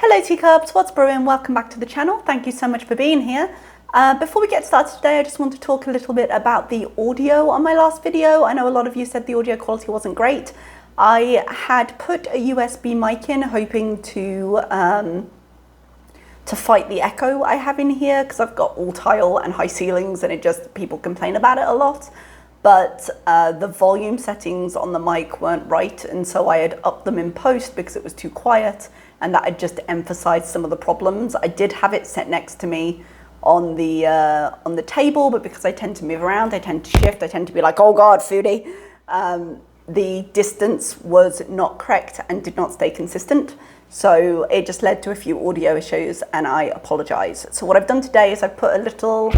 Hello teacups, what's brewing? Welcome back to the channel. Thank you so much for being here. Before we get started today, I just want to talk a little bit about the audio on my last video. I know a lot of you said the audio quality wasn't great. I had put a USB mic in hoping to fight the echo I have in here because I've got all tile and high ceilings and people complain about it a lot. But the volume settings on the mic weren't right, and so I had upped them in post because it was too quiet, and that had just emphasized some of the problems. I did have it set next to me on the table, but because I tend to move around, I tend to shift, I tend to be like, oh God, Foodie. The distance was not correct and did not stay consistent. So it just led to a few audio issues, and I apologize. So what I've done today is I've put a little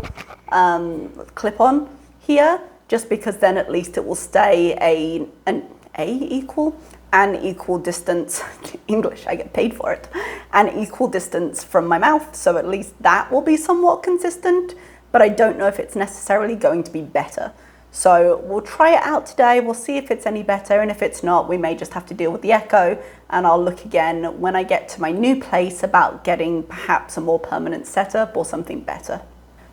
clip on here, just because then at least it will stay an equal distance, English, I get paid for it, an equal distance from my mouth. So at least that will be somewhat consistent, but I don't know if it's necessarily going to be better. So we'll try it out today. We'll see if it's any better. And if it's not, we may just have to deal with the echo, and I'll look again when I get to my new place about getting perhaps a more permanent setup or something better.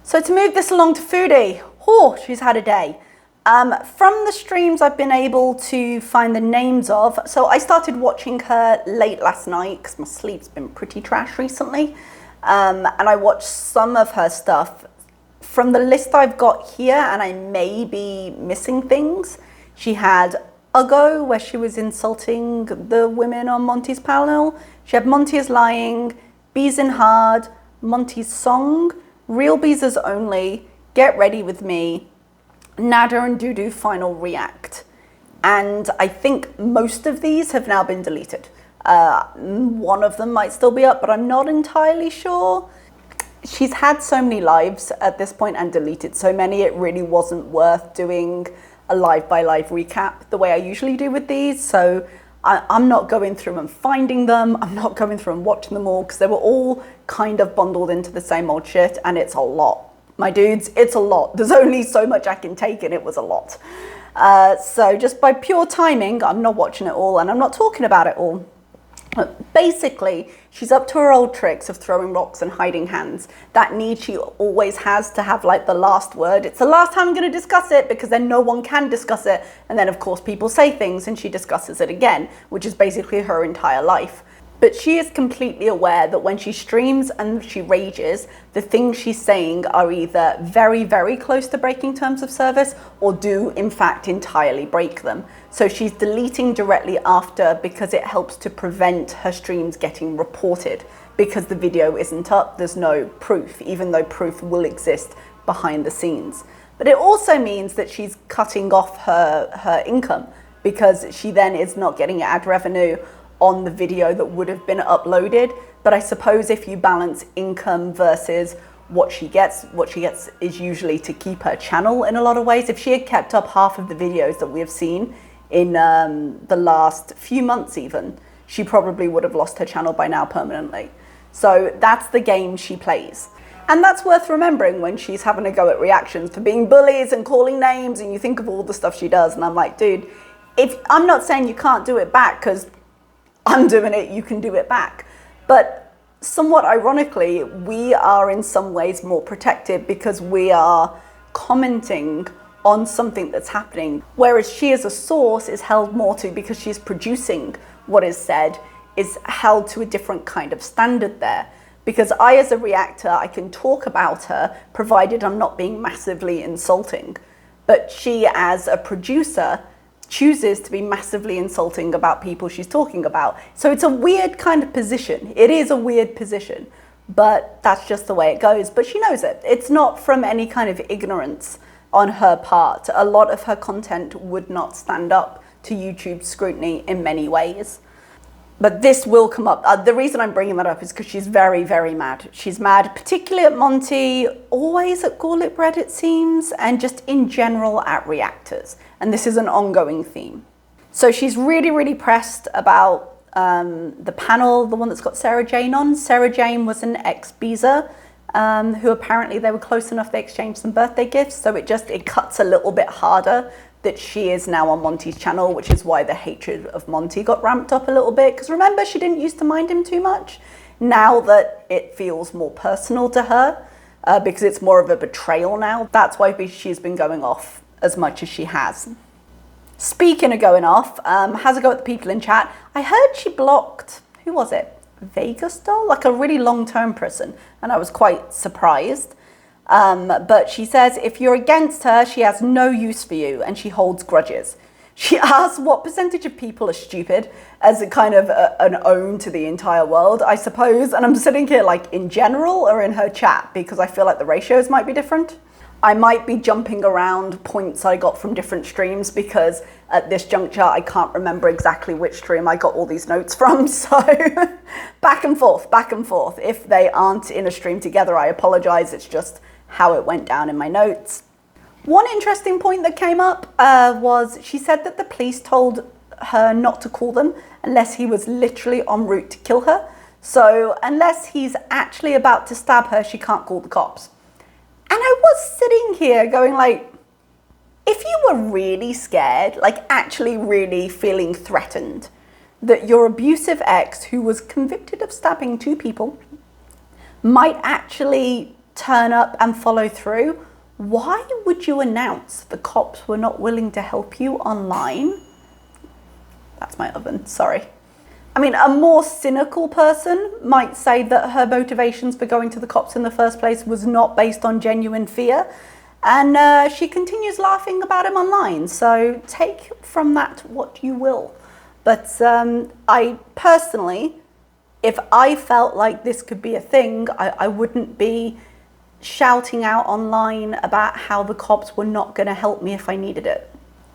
So to move this along to Foodie, oh, she's had a day. From the streams I've been able to find the names of, so I started watching her late last night because my sleep's been pretty trash recently, and I watched some of her stuff. From the list I've got here, and I may be missing things, she had Uggo, where she was insulting the women on Monty's panel. She had Monty is Lying, Bees in Hard, Monty's Song, Real Beezers Only, Get Ready With Me, Nada and Doodoo Final React. And I think most of these have now been deleted. One of them might still be up, but I'm not entirely sure. She's had so many lives at this point and deleted so many, it really wasn't worth doing a live by live recap the way I usually do with these. So I'm not going through and finding them. I'm not going through and watching them all because they were all kind of bundled into the same old shit, and it's a lot. My dudes, it's a lot. There's only so much I can take, and it was a lot. So just by pure timing, I'm not watching it all and I'm not talking about it all. Basically, she's up to her old tricks of throwing rocks and hiding hands. That need she always has to have like the last word. It's the last time I'm going to discuss it, because then no one can discuss it. And then of course people say things and she discusses it again, which is basically her entire life. But she is completely aware that when she streams and she rages, the things she's saying are either very, very close to breaking terms of service or do in fact entirely break them. So she's deleting directly after because it helps to prevent her streams getting reported, because the video isn't up, there's no proof, even though proof will exist behind the scenes. But it also means that she's cutting off her income, because she then is not getting ad revenue on the video that would have been uploaded. But I suppose if you balance income versus what she gets is usually to keep her channel in a lot of ways. If she had kept up half of the videos that we have seen in the last few months even, she probably would have lost her channel by now permanently. So that's the game she plays. And that's worth remembering when she's having a go at reactions for being bullies and calling names, and you think of all the stuff she does, and I'm like, dude, if I'm not saying you can't do it back, because I'm doing it, you can do it back. But somewhat ironically, we are in some ways more protected because we are commenting on something that's happening. Whereas she as a source is held more to, because she's producing what is said, is held to a different kind of standard there. Because I as a reactor, I can talk about her, provided I'm not being massively insulting. But she as a producer chooses to be massively insulting about people she's talking about. So it's a weird kind of position. It is a weird position, but that's just the way it goes. But she knows it. It's not from any kind of ignorance on her part. A lot of her content would not stand up to YouTube scrutiny in many ways. But this will come up. The reason I'm bringing that up is because she's very, very mad. She's mad, particularly at Monty, always at Garlic Bread, it seems, and just in general at reactors. And this is an ongoing theme. So she's really, really pressed about the panel, the one that's got Sarah Jane on. Sarah Jane was an ex-Beezer who apparently they were close enough they exchanged some birthday gifts. So it cuts a little bit harder that she is now on Monty's channel, which is why the hatred of Monty got ramped up a little bit. Because remember, she didn't used to mind him too much. Now that it feels more personal to her, because it's more of a betrayal now, that's why she's been going off as much as she has. Speaking of going off, has a go at the people in chat. I heard she blocked, who was it? Vegas doll, like a really long-term person, and I was quite surprised. But she says if you're against her, she has no use for you and she holds grudges. She asks what percentage of people are stupid, as a kind of an own to the entire world, I suppose. And I'm sitting here like in general or in her chat, because I feel like the ratios might be different. I might be jumping around points I got from different streams, because at this juncture I can't remember exactly which stream I got all these notes from. So back and forth, back and forth. If they aren't in a stream together, I apologize. It's just how it went down in my notes. One interesting point that came up was she said that the police told her not to call them unless he was literally en route to kill her. So unless he's actually about to stab her, she can't call the cops. And I was sitting here going like, if you were really scared, like actually really feeling threatened that your abusive ex, who was convicted of stabbing 2 people, might actually turn up and follow through, why would you announce the cops were not willing to help you online? That's my oven, sorry. I mean, a more cynical person might say that her motivations for going to the cops in the first place was not based on genuine fear. And she continues laughing about him online. So take from that what you will. But I personally, if I felt like this could be a thing, I wouldn't be shouting out online about how the cops were not going to help me if I needed it.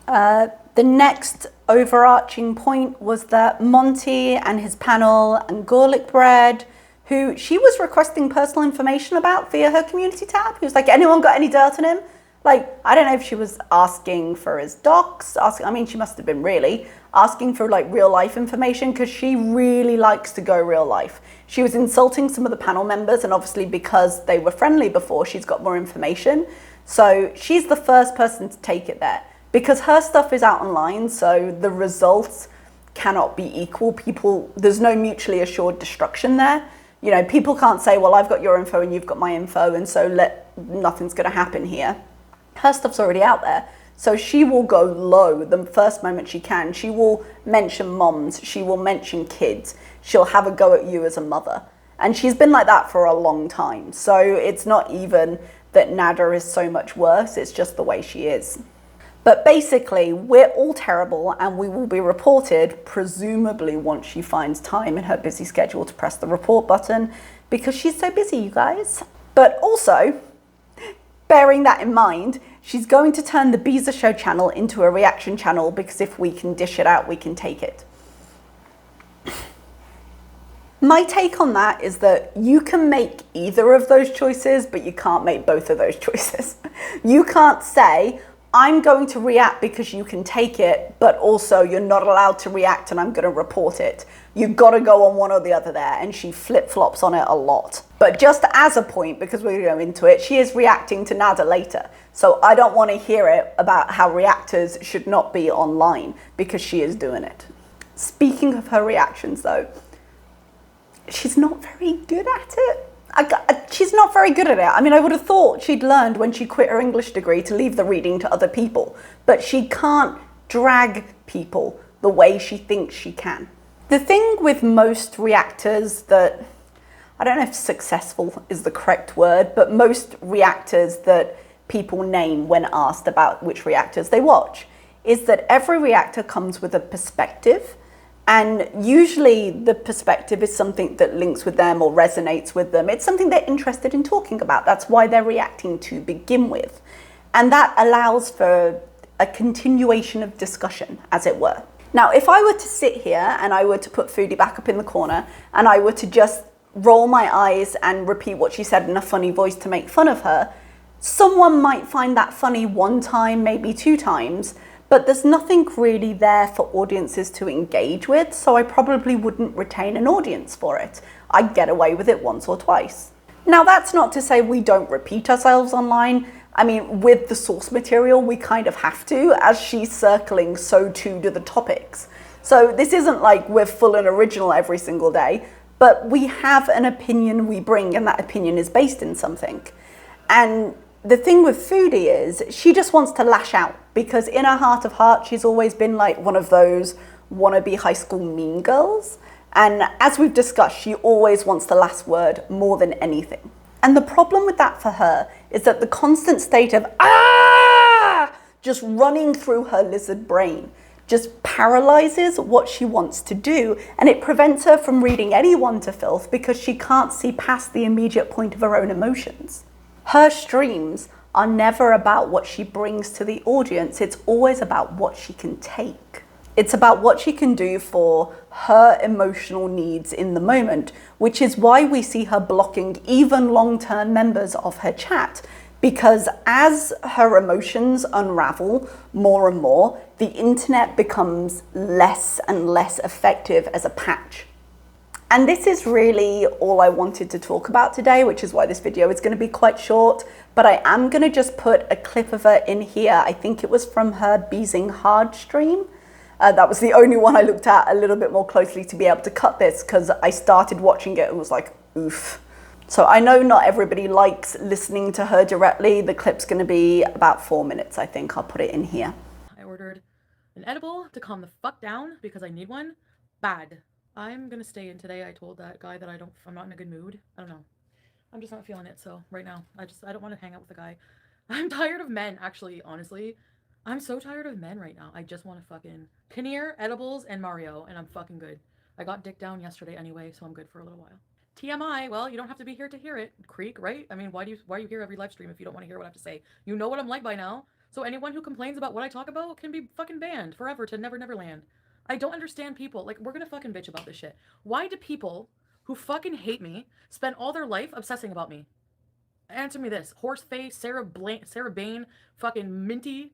The next overarching point was that Monty and his panel and garlic bread, who she was requesting personal information about via her community tab. He was like, anyone got any dirt on him? Like, I don't know if she was asking for his docs, I mean, she must have been really asking for like real life information, because she really likes to go real life. She was insulting some of the panel members, and obviously because they were friendly before, she's got more information. So she's the first person to take it there, because her stuff is out online, so the results cannot be equal. There's no mutually assured destruction there. You know, people can't say, well, I've got your info and you've got my info, and so nothing's going to happen here. Her stuff's already out there. So she will go low the first moment she can. She will mention moms. She will mention kids. She'll have a go at you as a mother. And she's been like that for a long time. So it's not even that Nada is so much worse. It's just the way she is. But basically, we're all terrible, and we will be reported, presumably once she finds time in her busy schedule to press the report button, because she's so busy, you guys. But also, bearing that in mind, she's going to turn the Biza Show channel into a reaction channel, because if we can dish it out, we can take it. My take on that is that you can make either of those choices, but you can't make both of those choices. You can't say, I'm going to react because you can take it, but also you're not allowed to react and I'm going to report it. You've got to go on one or the other there, and she flip-flops on it a lot. But just as a point, because we're going to go into it, she is reacting to Nada later. So I don't want to hear it about how reactors should not be online, because she is doing it. Speaking of her reactions though, she's not very good at it. She's not very good at it. I mean, I would have thought she'd learned when she quit her English degree to leave the reading to other people, but she can't drag people the way she thinks she can. The thing with most reactors that, I don't know if successful is the correct word, but most reactors that people name when asked about which reactors they watch, is that every reactor comes with a perspective. And usually the perspective is something that links with them or resonates with them. It's something they're interested in talking about. That's why they're reacting to begin with. And that allows for a continuation of discussion, as it were. Now, if I were to sit here and I were to put Foodie back up in the corner and I were to just roll my eyes and repeat what she said in a funny voice to make fun of her, someone might find that funny one time, maybe 2 times, but there's nothing really there for audiences to engage with, so I probably wouldn't retain an audience for it. I'd get away with it once or twice. Now, that's not to say we don't repeat ourselves online. I mean, with the source material, we kind of have to. As she's circling, so too do the topics. So this isn't like we're full and original every single day, but we have an opinion we bring, and that opinion is based in something. And the thing with Foodie is she just wants to lash out, because in her heart of hearts, she's always been like one of those wannabe high school mean girls. And as we've discussed, she always wants the last word more than anything. And the problem with that for her is that the constant state of just running through her lizard brain just paralyzes what she wants to do, and it prevents her from reading anyone to filth because she can't see past the immediate point of her own emotions. Her streams are never about what she brings to the audience, it's always about what she can take. It's about what she can do for her emotional needs in the moment, which is why we see her blocking even long-term members of her chat, because as her emotions unravel more and more, the internet becomes less and less effective as a patch. And this is really all I wanted to talk about today, which is why this video is going to be quite short, but I am going to just put a clip of her in here. I think it was from her Beezing Hard stream. That was the only one I looked at a little bit more closely to be able to cut this, because I started watching it and was like, oof. So I know not everybody likes listening to her directly. The clip's going to be about 4 minutes, I think. I'll put it in here. I ordered an edible to calm the fuck down because I need one bad. I'm going to stay in today. I told that guy that I'm not in a good mood. I don't know. I'm just not feeling it. So right now, I don't want to hang out with the guy. I'm tired of men, actually, honestly. I'm so tired of men right now. I just want to fucking Paneer, edibles, and Mario, and I'm fucking good. I got dick down yesterday anyway, so I'm good for a little while. TMI, well, you don't have to be here to hear it, Creek, right? I mean, why are you here every live stream if you don't want to hear what I have to say? You know what I'm like by now. So anyone who complains about what I talk about can be fucking banned forever to Never Never Land. I don't understand people. Like, we're gonna fucking bitch about this shit. Why do people who fucking hate me spend all their life obsessing about me? Answer me this. Horseface, Sarah Bain, fucking Minty,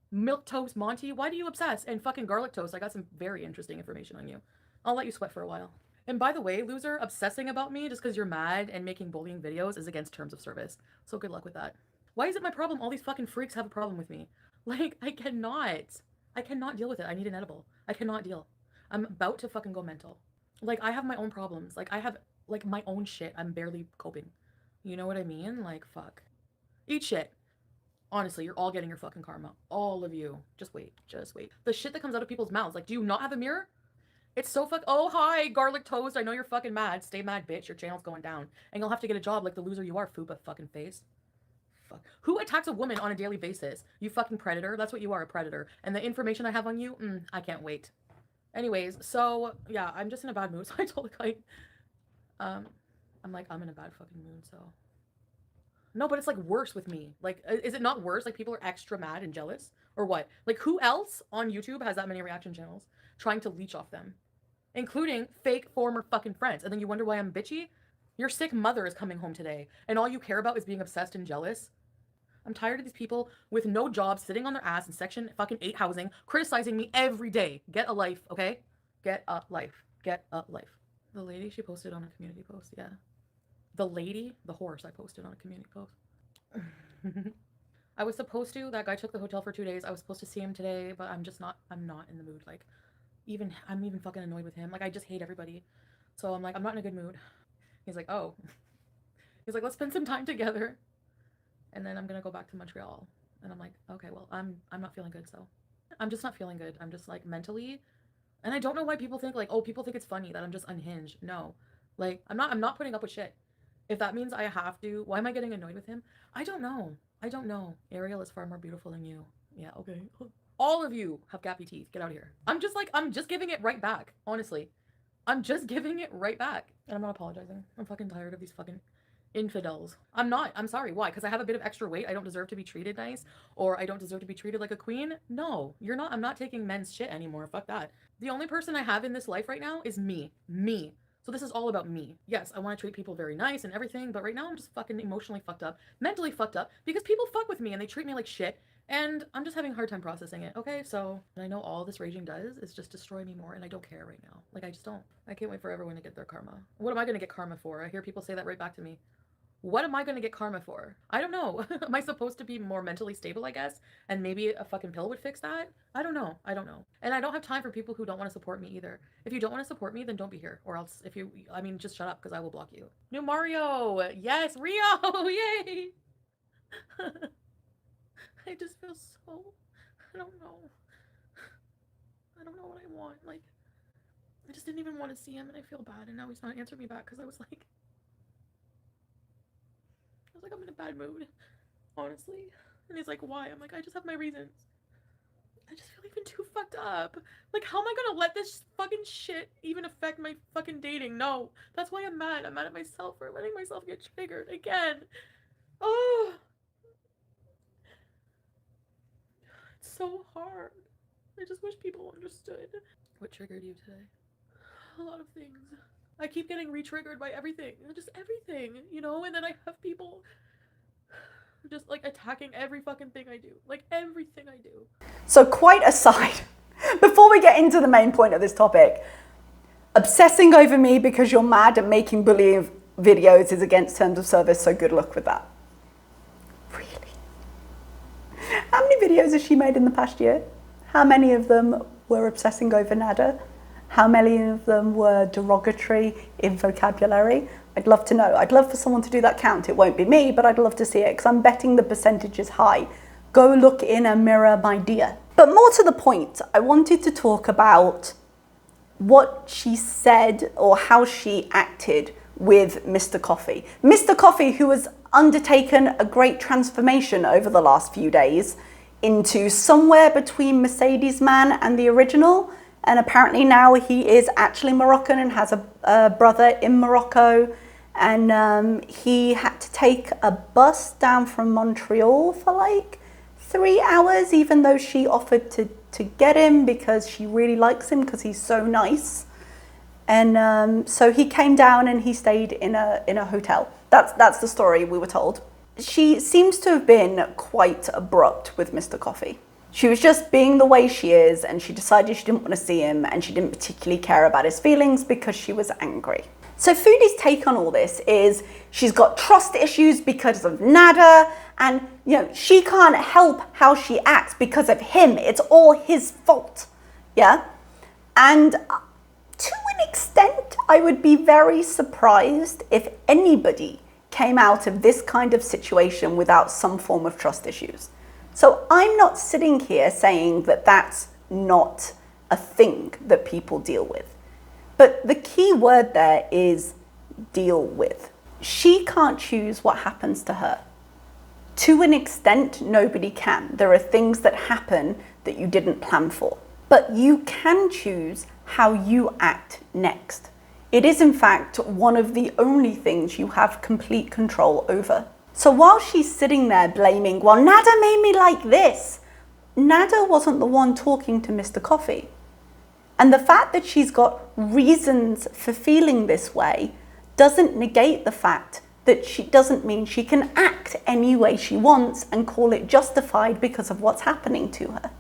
Milk Toast Monty. Why do you obsess? And fucking Garlic Toast. I got some very interesting information on you. I'll let you sweat for a while. And by the way, loser, obsessing about me just because you're mad and making bullying videos is against terms of service. So good luck with that. Why is it my problem? All these fucking freaks have a problem with me. Like, I cannot deal with it. I need an edible. I cannot deal. I'm about to fucking go mental. Like, I have my own problems. Like, I have, like, my own shit. I'm barely coping. You know what I mean? Like, fuck. Eat shit. Honestly, you're all getting your fucking karma. All of you. Just wait. Just wait. The shit that comes out of people's mouths. Like, do you not have a mirror? It's so oh, hi, Garlic Toast. I know you're fucking mad. Stay mad, bitch. Your channel's going down. And you'll have to get a job like the loser you are, Fupa fucking face. Fuck. Who attacks a woman on a daily basis? You fucking predator. That's what you are, a predator. And the information I have on you, I can't wait. Anyways, so, yeah, I'm just in a bad mood. So I told the guy, I'm in a bad fucking mood, so. No, but it's, like, worse with me. Like, is it not worse? Like, people are extra mad and jealous? Or what? Like, who else on YouTube has that many reaction channels trying to leech off them? Including fake former fucking friends. And then you wonder why I'm bitchy? Your sick mother is coming home today, and all you care about is being obsessed and jealous. I'm tired of these people with no jobs sitting on their ass in Section fucking 8 housing, criticizing me every day. Get a life, okay? Get a life. Get a life. The lady, she posted on a community post, yeah. The lady, the horse, I posted on a community post. I was supposed to, that guy took the hotel for 2 days. I was supposed to see him today, but I'm not in the mood. Like, I'm even fucking annoyed with him. Like, I just hate everybody. So I'm like, I'm not in a good mood. He's like, oh. He's like, let's spend some time together. And then I'm gonna go back to Montreal. And I'm like, okay, well, I'm not feeling good, so. I'm just not feeling good. I'm just, like, mentally. And I don't know why people think, like, oh, people think it's funny that I'm just unhinged. No. Like, I'm not putting up with shit. If that means I have to, why am I getting annoyed with him? I don't know. Ariel is far more beautiful than you. Yeah, okay. All of you have gappy teeth. Get out of here. I'm just giving it right back. Honestly. I'm just giving it right back. And I'm not apologizing. I'm fucking tired of these fucking infidels. I'm sorry. Why? Because I have a bit of extra weight. I don't deserve to be treated nice, or I don't deserve to be treated like a queen. No, you're not. I'm not taking men's shit anymore. Fuck that. The only person I have in this life right now is me. So this is all about me. Yes, I want to treat people very nice and everything, but right now I'm just fucking emotionally fucked up, mentally fucked up, because people fuck with me and they treat me like shit, and I'm just having a hard time processing it, okay? So, I know all this raging does is just destroy me more, and I don't care right now. Like, I just don't. I can't wait for everyone to get their karma. What am I gonna get karma for? I hear people say that right back to me. What am I going to get karma for? I don't know. Am I supposed to be more mentally stable, I guess? And maybe a fucking pill would fix that? I don't know. I don't know. And I don't have time for people who don't want to support me either. If you don't want to support me, then don't be here. Or else, if you, I mean, just shut up because I will block you. New Mario! Yes, Rio! Yay! I just feel so, I don't know. I don't know what I want. Like, I just didn't even want to see him and I feel bad. And now he's not answering me back because I was like, I'm in a bad mood, honestly. And he's like, why? I'm like, I just have my reasons. I just feel even too fucked up. Like, how am I gonna let this fucking shit even affect my fucking dating? No. That's why I'm mad. I'm mad at myself for letting myself get triggered again. Oh. It's so hard. I just wish people understood. What triggered you today? A lot of things. I keep getting re-triggered by everything. Just everything, you know? And then I have people just like attacking every fucking thing I do. Like everything I do. So quite aside, before we get into the main point of this topic, obsessing over me because you're mad and making bullying videos is against terms of service, so good luck with that. Really? How many videos has she made in the past year? How many of them were obsessing over Nada? How many of them were derogatory in vocabulary? I'd love to know. I'd love for someone to do that count. It won't be me, but I'd love to see it because I'm betting the percentage is high. Go look in a mirror, my dear. But more to the point, I wanted to talk about what she said or how she acted with Mr. Coffee. Mr. Coffee, who has undertaken a great transformation over the last few days into somewhere between Mercedes Man and the original. And apparently now he is actually Moroccan and has a brother in Morocco. And he had to take a bus down from Montreal for like 3 hours, even though she offered to get him because she really likes him because he's so nice. And so he came down and he stayed in a hotel. That's the story we were told. She seems to have been quite abrupt with Mr. Coffee. She was just being the way she is, and she decided she didn't want to see him, and she didn't particularly care about his feelings because she was angry. So Foodie's take on all this is she's got trust issues because of Nada, and she can't help how she acts because of him. It's all his fault. Yeah? And to an extent, I would be very surprised if anybody came out of this kind of situation without some form of trust issues. So I'm not sitting here saying that that's not a thing that people deal with. But the key word there is deal with. She can't choose what happens to her. To an extent, nobody can. There are things that happen that you didn't plan for. But you can choose how you act next. It is, in fact, one of the only things you have complete control over. So while she's sitting there blaming, well, Nada made me like this, Nada wasn't the one talking to Mr. Coffee. And the fact that she's got reasons for feeling this way doesn't negate the fact that she doesn't mean she can act any way she wants and call it justified because of what's happening to her.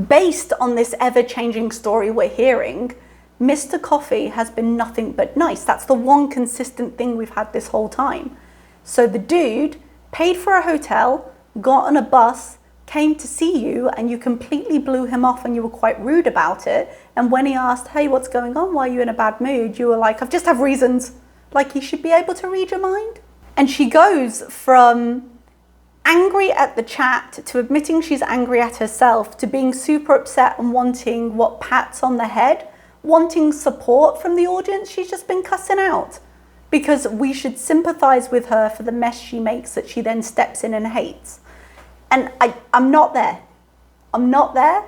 Based on this ever-changing story we're hearing, Mr. Coffee has been nothing but nice. That's the one consistent thing we've had this whole time. So the dude paid for a hotel, got on a bus, came to see you, and you completely blew him off and you were quite rude about it. And when he asked, hey, what's going on? Why are you in a bad mood? You were like, I've just have reasons. Like he should be able to read your mind. And she goes from angry at the chat to admitting she's angry at herself to being super upset and wanting pats on the head, wanting support from the audience. She's just been cussing out because we should sympathize with her for the mess she makes that she then steps in and hates. And I'm not there. I'm not there.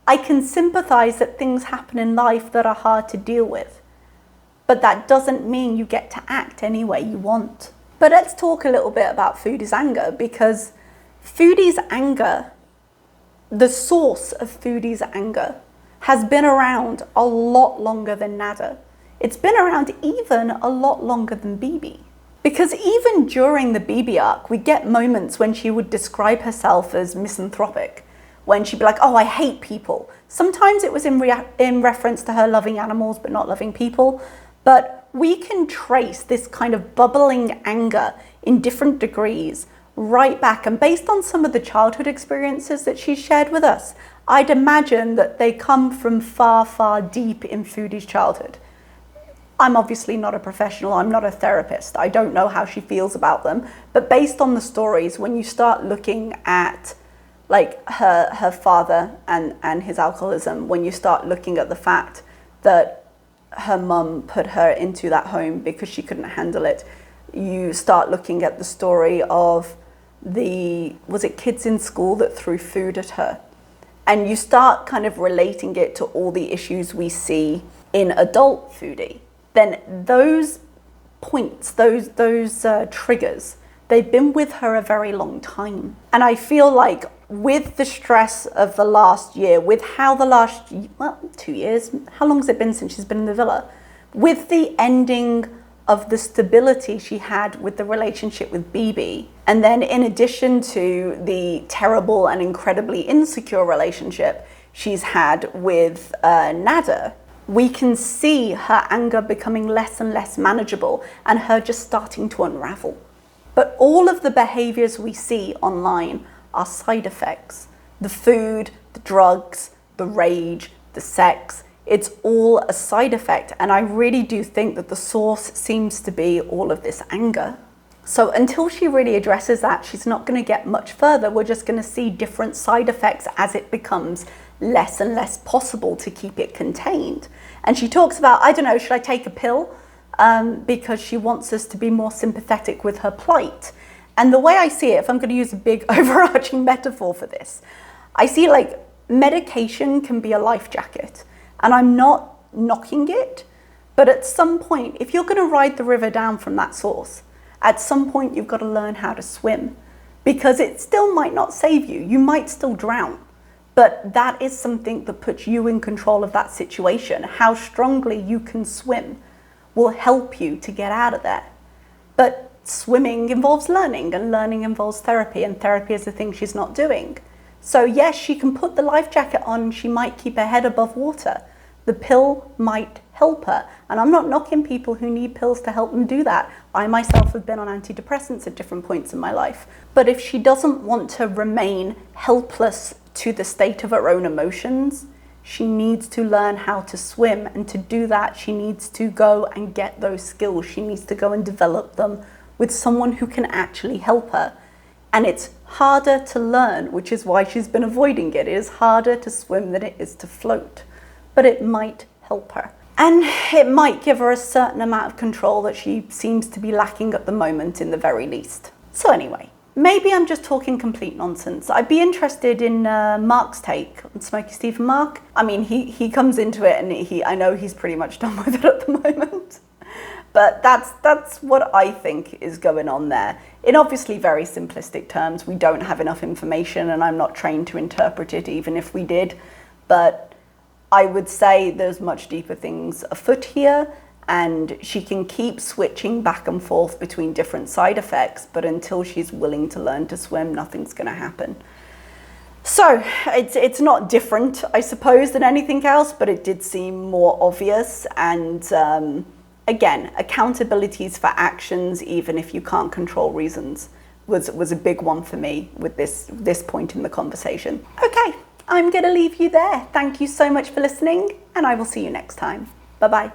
I can sympathize that things happen in life that are hard to deal with, but that doesn't mean you get to act any way you want. But let's talk a little bit about Foodie's anger, because Foodie's anger, the source of Foodie's anger, has been around a lot longer than Nada. It's been around even a lot longer than BB. Because even during the BB arc, we get moments when she would describe herself as misanthropic, when she'd be like, oh, I hate people. Sometimes it was in reference to her loving animals but not loving people. But we can trace this kind of bubbling anger in different degrees right back. And based on some of the childhood experiences that she shared with us, I'd imagine that they come from far, far deep in Foodie's childhood. I'm obviously not a professional, I'm not a therapist, I don't know how she feels about them, but based on the stories, when you start looking at like her father and his alcoholism, when you start looking at the fact that her mum put her into that home because she couldn't handle it, you start looking at the story of was it kids in school that threw food at her? And you start kind of relating it to all the issues we see in adult Foodie. Then those points, those triggers, they've been with her a very long time. And I feel like with the stress of the last year, with how 2 years, how long has it been since she's been in the villa? With the ending of the stability she had with the relationship with BB, and then in addition to the terrible and incredibly insecure relationship she's had with Nada, we can see her anger becoming less and less manageable and her just starting to unravel. But all of the behaviors we see online are side effects. The food, the drugs, the rage, the sex, it's all a side effect. And I really do think that the source seems to be all of this anger. So until she really addresses that, she's not going to get much further. We're just going to see different side effects as it becomes less and less possible to keep it contained. And she talks about, I don't know, should I take a pill? Because she wants us to be more sympathetic with her plight. And the way I see it, if I'm going to use a big overarching metaphor for this, I see like medication can be a life jacket. And I'm not knocking it, but at some point, if you're going to ride the river down from that source, at some point you've got to learn how to swim, because it still might not save you. You might still drown, but that is something that puts you in control of that situation. How strongly you can swim will help you to get out of there. But swimming involves learning, and learning involves therapy, and therapy is the thing she's not doing. So yes, she can put the life jacket on, she might keep her head above water. The pill might help her. And I'm not knocking people who need pills to help them do that. I myself have been on antidepressants at different points in my life. But if she doesn't want to remain helpless to the state of her own emotions, she needs to learn how to swim. And to do that, she needs to go and get those skills. She needs to go and develop them with someone who can actually help her. And it's harder to learn, which is why she's been avoiding it. It is harder to swim than it is to float. But it might help her. And it might give her a certain amount of control that she seems to be lacking at the moment, in the very least. So anyway, maybe I'm just talking complete nonsense. I'd be interested in Mark's take on Smoky Steve and Mark. I mean, he comes into it and I know he's pretty much done with it at the moment. But that's what I think is going on there. In obviously very simplistic terms, we don't have enough information and I'm not trained to interpret it even if we did. But I would say there's much deeper things afoot here, and she can keep switching back and forth between different side effects, but until she's willing to learn to swim, nothing's going to happen. So it's not different, I suppose, than anything else, but it did seem more obvious. And again, accountabilities for actions, even if you can't control reasons, was a big one for me with this point in the conversation. Okay. I'm going to leave you there. Thank you so much for listening, and I will see you next time. Bye-bye.